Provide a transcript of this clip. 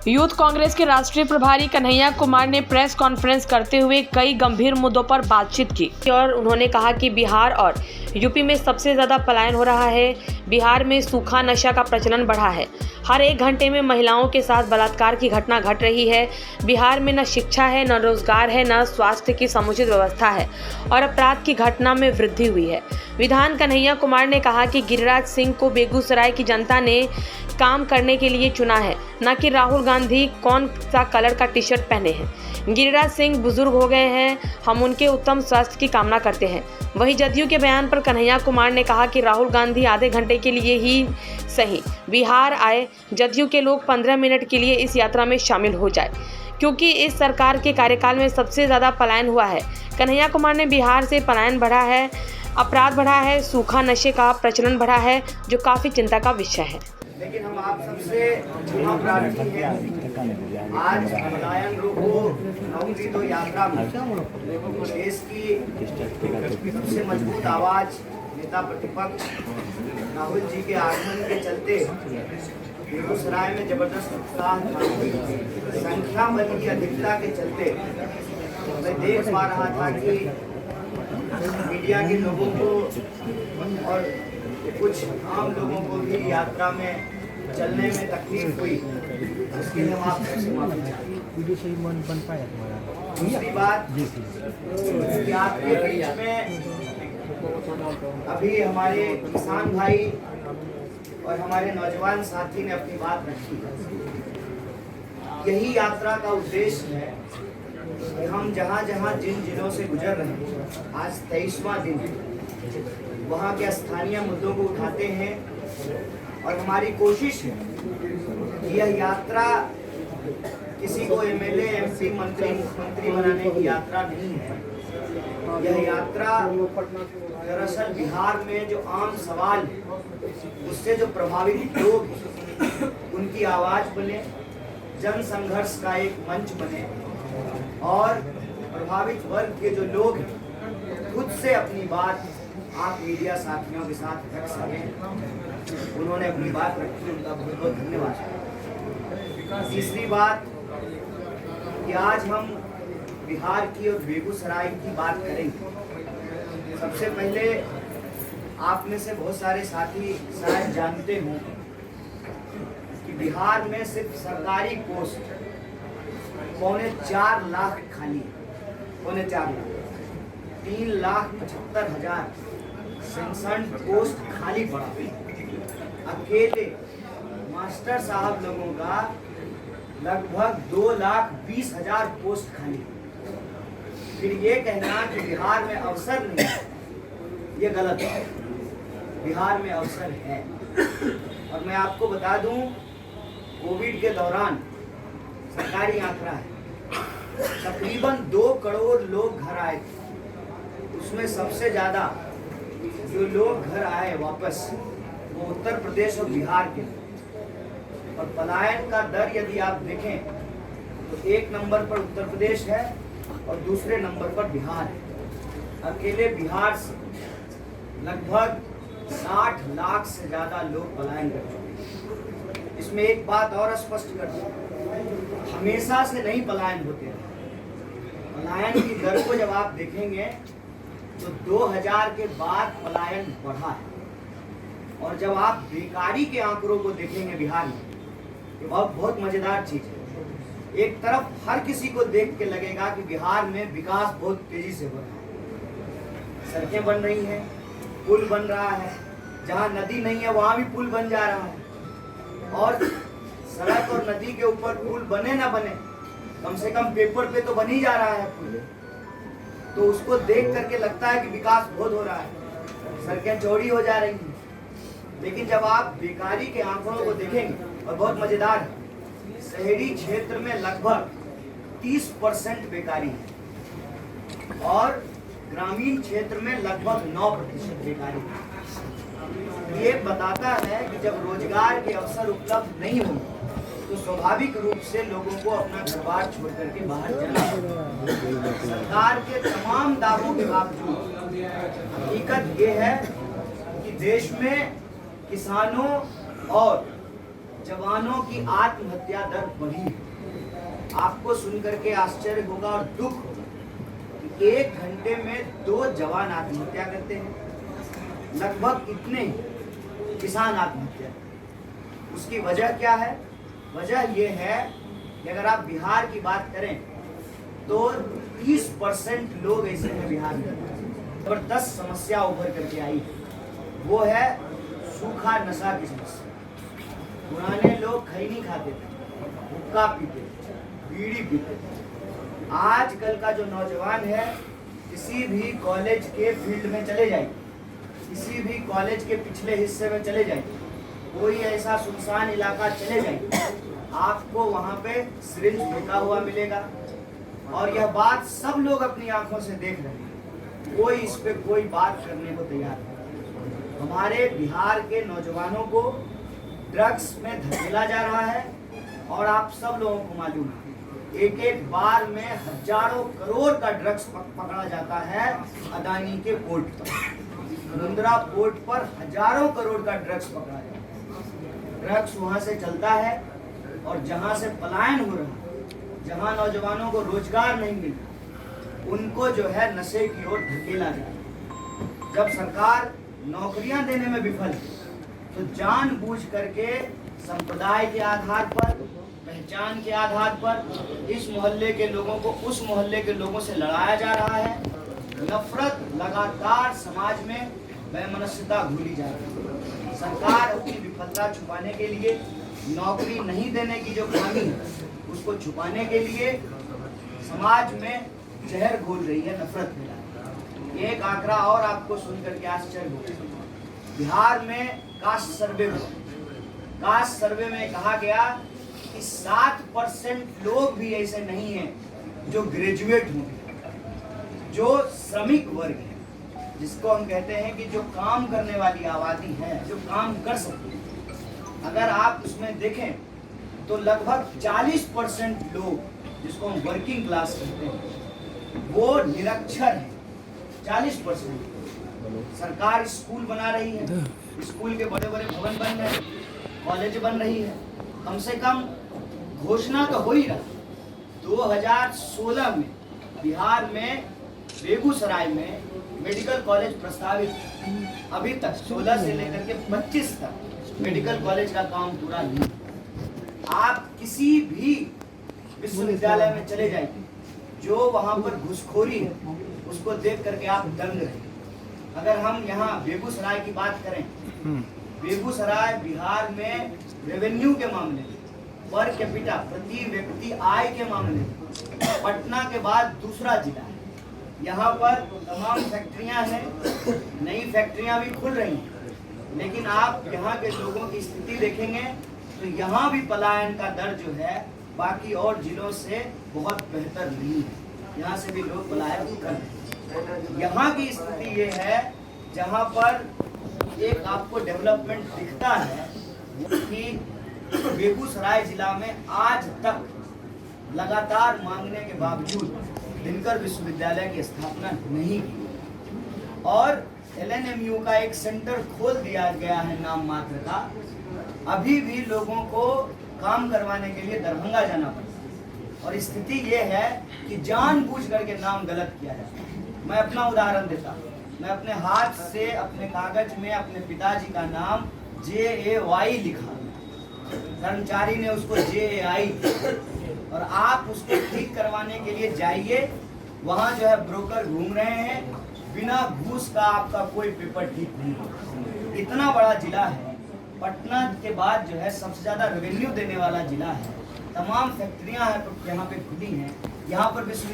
Youth Congress के राष्ट्रीय प्रभारी कन्हैया कुमार ने प्रेस कॉन्फ्रेंस करते हुए कई गंभीर मुद्दों पर बातचीत की और उन्होंने कहा कि बिहार और यूपी में सबसे ज़्यादा पलायन हो रहा है। बिहार में सूखा नशा का प्रचलन बढ़ा है। हर 1 घंटे में महिलाओं के साथ बलात्कार की घटना घट रही है। बिहार में न शिक्षा है, न रोजगार है, न स्वास्थ्य की समुचित व्यवस्था है और अपराध की घटना में वृद्धि हुई है। विधान कन्हैया कुमार ने कहा कि गिरिराज सिंह को बेगूसराय की जनता ने काम करने के लिए चुना है, न कि राहुल गांधी कौन सा कलर का टी शर्ट पहने हैं। गिरिराज सिंह बुजुर्ग हो गए हैं, हम उनके उत्तम स्वास्थ्य की कामना करते हैं। वहीं जदयू के बयान पर कन्हैया कुमार ने कहा कि राहुल गांधी आधे घंटे के लिए ही सही बिहार आए, जदयू के लोग 15 मिनट के लिए इस यात्रा में शामिल हो जाए, क्योंकि इस सरकार के कार्यकाल में सबसे ज़्यादा पलायन हुआ है। कन्हैया कुमार ने बिहार से पलायन बढ़ा है, अपराध बढ़ा है, सूखा नशे का प्रचलन बढ़ा है, जो काफ़ी चिंता का विषय है। लेकिन हम आप सबसे क्षमा प्रार्थी हैं। आज पलायन रोको नौकरी दो यात्रा में देश की सबसे मजबूत आवाज नेता प्रतिपक्ष राहुल जी के आगमन के चलते बेगूसराय में जबरदस्त उत्साह संख्या बल की अधिकता के चलते मैं देख पा रहा था कि मीडिया के लोगों को और कुछ आम लोगों को भी यात्रा में चलने में तकलीफ हुई, उसके लिए हम आपसे माफी चाहते हैं। दूसरी बात कि आपके बीच में अभी हमारे किसान भाई और हमारे नौजवान साथी ने अपनी बात रखी। यही यात्रा का उद्देश्य है कि हम जहाँ जहाँ जिन जिलों से गुजर रहे हैं, आज 23वां दिन, वहाँ के स्थानीय मुद्दों को उठाते हैं और हमारी कोशिश है कि यह यात्रा किसी को एमएलए, एमपी, मंत्री, मुख्यमंत्री बनाने की यात्रा नहीं है। यह यात्रा दरअसल बिहार में जो आम सवाल है, उससे जो प्रभावित लोग हैं, उनकी आवाज़ बने, जन संघर्ष का एक मंच बने और प्रभावित वर्ग के जो लोग हैं खुद से अपनी बात आप मीडिया साथियों के साथ रख सकें। उन्होंने अपनी बात रखी, उनका बहुत बहुत धन्यवाद। तीसरी बात कि आज हम बिहार की और बेगूसराय की बात करेंगे। सबसे पहले आप में से बहुत सारे साथी शायद जानते हों कि बिहार में सिर्फ सरकारी पोस्ट 4.25 लाख खाली है। 4.25 लाख, 3,75,000 सेंसन पोस्ट खाली पड़ा। अकेले मास्टर साहब लोगों का लगभग 2,20,000 पोस्ट खाली। फिर ये कहना कि बिहार में अवसर नहीं है, ये गलत है। बिहार में अवसर है। और मैं आपको बता दूं, कोविड के दौरान सरकारी आंकड़ा है, तकरीबन 2 करोड़ लोग घर आए थे। उसमें सबसे ज़्यादा जो लोग घर आए वापस, वो उत्तर प्रदेश और बिहार के। और पलायन का दर यदि आप देखें तो 1 नंबर पर उत्तर प्रदेश है और दूसरे नंबर पर बिहार है। अकेले बिहार से लगभग 60 लाख से ज़्यादा लोग पलायन कर चुके हैं। इसमें एक बात और स्पष्ट कर दूं, हमेशा से नहीं पलायन होते रहे। पलायन की दर को जब आप देखेंगे तो 2000 के बाद पलायन बढ़ा है। और जब आप बेकारी के आंकड़ों को देखेंगे बिहार में, ये बहुत मजेदार चीज है। एक तरफ हर किसी को देख के लगेगा कि बिहार में विकास बहुत तेजी से हो रहा है, सड़कें बन रही हैं, पुल बन रहा है, जहाँ नदी नहीं है वहाँ भी पुल बन जा रहा है। और सड़क और नदी के ऊपर पुल बने ना बने, कम से कम पेपर पे तो बन ही जा रहा है पुल। तो उसको देख करके लगता है कि विकास बहुत हो रहा है, सड़कें चौड़ी हो जा रही हैं। लेकिन जब आप बेकारी के आंकड़ों को देखेंगे, और बहुत मजेदार है, शहरी क्षेत्र में लगभग 30% बेकारी है और ग्रामीण क्षेत्र में लगभग 9% बेकारी है। ये बताता है कि जब रोजगार के अवसर उपलब्ध नहीं होंगे तो स्वाभाविक रूप से लोगों को अपना घर-बार छोड़ करके बाहर जाना होगा। सरकार के तमाम दावों के बावजूद हकीकत ये है कि देश में किसानों और जवानों की आत्महत्या दर बढ़ी है। आपको सुनकर के आश्चर्य होगा और दुख होगा कि 1 घंटे में 2 जवान आत्महत्या करते हैं, लगभग इतने ही किसान आत्महत्या। उसकी वजह क्या है? वजह यह है कि अगर आप बिहार की बात करें तो 30% लोग ऐसे हैं बिहार में जबरदस्त समस्या उभर करके आई है। वो है सूखा नशा की समस्या। पुराने लोग खैनी खाते थे, हुक्का पीते थे, बीड़ी पीते थे। आजकल का जो नौजवान है, किसी भी कॉलेज के फील्ड में चले जाइए, किसी भी कॉलेज के पिछले हिस्से में चले जाइए, कोई ऐसा सुनसान इलाका चले जाइए, आपको वहाँ पे सिरिंज फेंका हुआ मिलेगा। और यह बात सब लोग अपनी आंखों से देख रहे हैं, कोई इस पे कोई बात करने को तैयार नहीं। हमारे बिहार के नौजवानों को ड्रग्स में धकेला जा रहा है और आप सब लोगों को मालूम है, एक बार में हजारों करोड़ का ड्रग्स पकड़ा जाता है। अदानी के पोर्ट पर, मुंद्रा पोर्ट पर हजारों करोड़ का ड्रग्स पकड़ा जाता है। ड्रग्स वहां से चलता है और जहां से पलायन हो रहा है, जहां नौजवानों को रोजगार नहीं मिल रहा, उनको जो है नशे की ओर धकेला जाता है। जब सरकार नौकरियां देने में विफल है तो जानबूझ करके संप्रदाय के आधार पर, पहचान के आधार पर इस मोहल्ले के लोगों को उस मोहल्ले के लोगों से लड़ाया जा रहा है। नफरत लगातार समाज में वैमनस्यता घुली जा रही है। सरकार अपनी विफलता छुपाने के लिए, नौकरी नहीं देने की जो खामी है उसको छुपाने के लिए समाज में जहर घोल रही है, नफरत फैला रही है। एक आंकड़ा और आपको सुनकर के आश्चर्य होगा। बिहार में कास्ट सर्वे हुआ। कास्ट सर्वे में कहा गया कि 7% लोग भी ऐसे नहीं हैं जो ग्रेजुएट होंगे। जो श्रमिक वर्ग है, जिसको हम कहते हैं कि जो काम करने वाली आबादी है, जो काम कर सकती है, अगर आप उसमें देखें तो लगभग 40% लोग, जिसको हम वर्किंग क्लास कहते हैं, वो निरक्षर हैं। 40%। सरकार स्कूल बना रही है, स्कूल के बड़े बड़े भवन बन रहे हैं, कॉलेज बन रही है। कम से कम घोषणा तो हो ही रहा। 2016 में बिहार में बेगूसराय में मेडिकल कॉलेज प्रस्तावित, अभी तक 16 से लेकर के 25 तक मेडिकल कॉलेज का काम पूरा नहीं। आप किसी भी विश्वविद्यालय में चले जाइए, जो वहां पर घुसखोरी है उसको देख करके आप दंग रहे। अगर हम यहाँ बेगूसराय की बात करें, बेगूसराय बिहार में रेवेन्यू के मामले में, पर कैपिटा प्रति व्यक्ति आय के मामले में पटना के बाद दूसरा जिला है। यहाँ पर तमाम फैक्ट्रियाँ हैं, नई फैक्ट्रियाँ भी खुल रही हैं, लेकिन आप यहाँ के लोगों की स्थिति देखेंगे तो यहाँ भी पलायन का दर जो है बाकी और जिलों से बहुत बेहतर नहीं है। यहाँ से भी लोग पलायन कर रहे हैं। यहाँ की स्थिति ये है जहाँ पर एक आपको डेवलपमेंट दिखता है कि बेगूसराय जिला में आज तक लगातार मांगने के बावजूद दिनकर विश्वविद्यालय की स्थापना नहीं की और LNMU का एक सेंटर खोल दिया गया है नाम मात्र का। अभी भी लोगों को काम करवाने के लिए दरभंगा जाना पड़ता है और स्थिति ये है कि जानबूझ करके नाम गलत किया जाता है। मैं अपना उदाहरण देता हूँ। मैं अपने हाथ से अपने कागज में अपने पिताजी का नाम JAY लिखा, कर्मचारी ने उसको JAI, और आप उसको ठीक करवाने के लिए जाइए, वहाँ जो है ब्रोकर घूम रहे हैं, बिना घूस का आपका कोई पेपर ठीक नहीं होगा। इतना बड़ा जिला है, पटना के बाद जो है सबसे ज़्यादा रेवेन्यू देने वाला जिला है। तमाम फैक्ट्रियाँ हैं यहाँ पे खुली हैं, यहाँ पर विश्वविद्यालय